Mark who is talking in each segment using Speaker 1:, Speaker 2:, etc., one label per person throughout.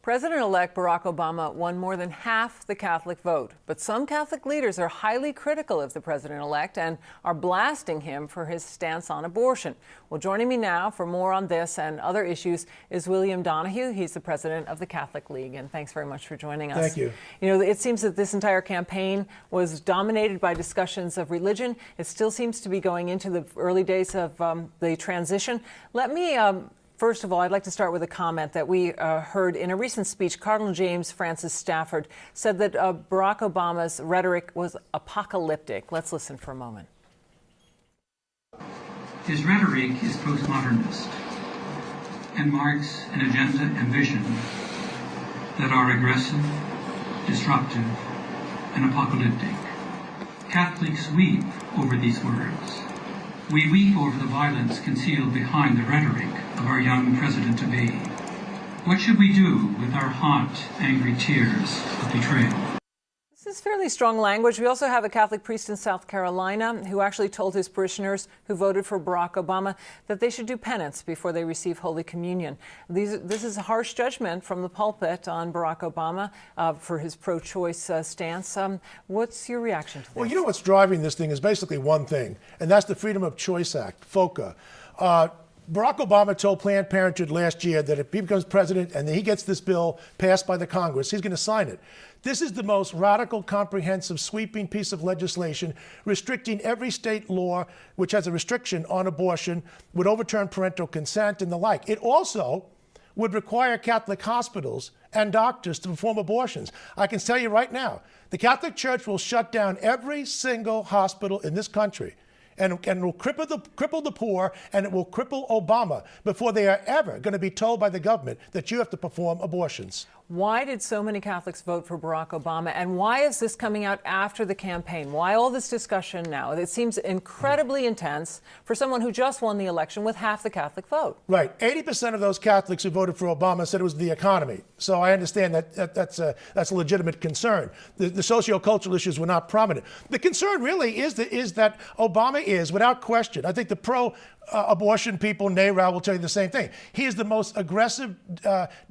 Speaker 1: President-elect Barack Obama won more than half the Catholic vote, but some Catholic leaders are highly critical of the president-elect and are blasting him for his stance on abortion. Well, joining me now for more on this and other issues is William Donohue. He's the president of the Catholic League, and thanks very much for joining us.
Speaker 2: Thank you.
Speaker 1: You know, it seems that this entire campaign was dominated by discussions of religion. It still seems to be going into the early days of the transition. Let me first of all, I'd like to start with a comment that we heard in a recent speech. Cardinal James Francis Stafford said that Barack Obama's rhetoric was apocalyptic. Let's listen for a moment.
Speaker 3: His rhetoric is postmodernist and marks an agenda and vision that are aggressive, disruptive, and apocalyptic. Catholics weep over these words. We weep over the violence concealed behind the rhetoric of our young president-to-be. What should we do with our hot, angry tears of betrayal?
Speaker 1: This is fairly strong language. We also have a Catholic priest in South Carolina who actually told his parishioners who voted for Barack Obama that they should do penance before they receive Holy Communion. This is a harsh judgment from the pulpit on Barack Obama for his pro-choice stance. What's your reaction to this?
Speaker 2: Well, you know what's driving this thing is basically one thing, and that's the Freedom of Choice Act, FOCA. Barack Obama told Planned Parenthood last year that if he becomes president and he gets this bill passed by the Congress, he's going to sign it. This is the most radical, comprehensive, sweeping piece of legislation restricting every state law which has a restriction on abortion, would overturn parental consent and the like. It also would require Catholic hospitals and doctors to perform abortions. I can tell you right now, the Catholic Church will shut down every single hospital in this country. And it will cripple the poor, and it will cripple Obama before they are ever going to be told by the government that you have to perform abortions.
Speaker 1: Why did so many Catholics vote for Barack Obama, and why is this coming out after the campaign? Why all this discussion now? It seems incredibly intense for someone who just won the election with half the Catholic vote.
Speaker 2: Right. 80% of those Catholics who voted for Obama said it was the economy. So I understand that's a legitimate concern. The sociocultural issues were not prominent. The concern really is that Obama is, without question, I think the pro-abortion people, NARAL, will tell you the same thing. He is the most aggressive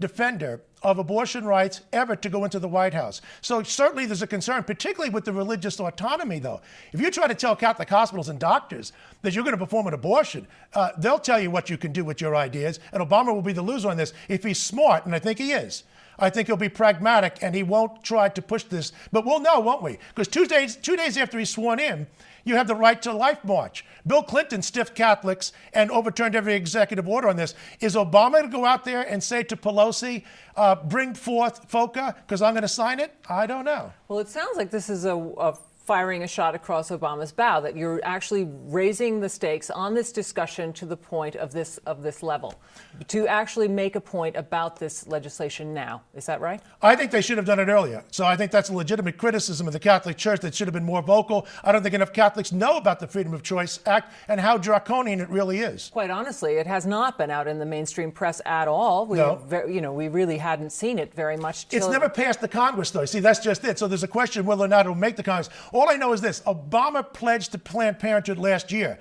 Speaker 2: defender of abortion rights ever to go into the White House. So certainly there's a concern, particularly with the religious autonomy, though. If you try to tell Catholic hospitals and doctors that you're going to perform an abortion, they'll tell you what you can do with your ideas, and Obama will be the loser on this if he's smart, and I think he is. I think he'll be pragmatic, and he won't try to push this. But we'll know, won't we? Because 2 days after he's sworn in, you have the Right to Life March. Bill Clinton stiffed Catholics and overturned every executive order on this. Is Obama going to go out there and say to Pelosi, bring forth FOCA because I'm going to sign it? I don't know.
Speaker 1: Well, it sounds like this is a firing a shot across Obama's bow, that you're actually raising the stakes on this discussion to the point of this level, to actually make a point about this legislation now. Is that right?
Speaker 2: I think they should have done it earlier. So I think that's a legitimate criticism of the Catholic Church that should have been more vocal. I don't think enough Catholics know about the Freedom of Choice Act and how draconian it really is.
Speaker 1: Quite honestly, it has not been out in the mainstream press at all. We really hadn't seen it very much.
Speaker 2: It's never passed the Congress, though. See, that's just it. So there's a question whether or not it'll make the Congress. All I know is this. Obama pledged to Planned Parenthood last year.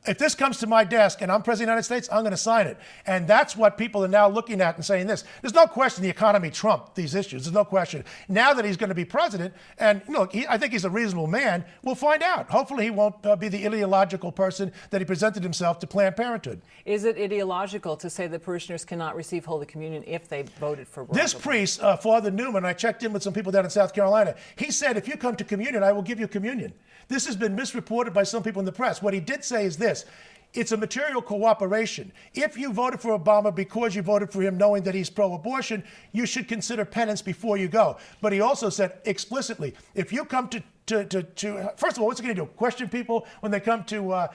Speaker 2: If this comes to my desk and I'm president of the United States, I'm going to sign it. And that's what people are now looking at and saying this. There's no question the economy trumped these issues. There's no question. Now that he's going to be president, and look, I think he's a reasonable man, we'll find out. Hopefully he won't be the ideological person that he presented himself to Planned Parenthood.
Speaker 1: Is it ideological to say that parishioners cannot receive Holy Communion if they voted for Barack
Speaker 2: This
Speaker 1: Obama?
Speaker 2: priest, Father Newman, I checked in with some people down in South Carolina, he said, if you come to communion, I will give you communion. This has been misreported by some people in the press. What he did say is this. It's a material cooperation. If you voted for Obama because you voted for him knowing that he's pro-abortion, you should consider penance before you go. But he also said explicitly, if you come to first of all, what's it going to do? Question people when they come to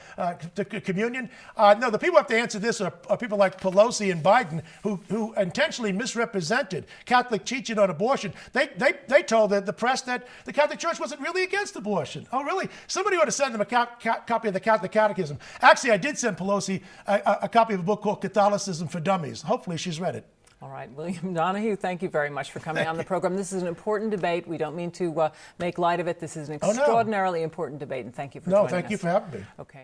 Speaker 2: communion? No, the people who have to answer this are people like Pelosi and Biden who intentionally misrepresented Catholic teaching on abortion. They told the press that the Catholic Church wasn't really against abortion. Oh, really? Somebody ought to send them a copy of the Catholic Catechism. Actually, I did send Pelosi a copy of a book called Catholicism for Dummies. Hopefully she's read it.
Speaker 1: All right, William Donohue, thank you very much for coming on the program. This is an important debate. We don't mean to make light of it. This is an extraordinarily important debate, and thank you for joining us.
Speaker 2: No, thank you for having me.
Speaker 1: Okay.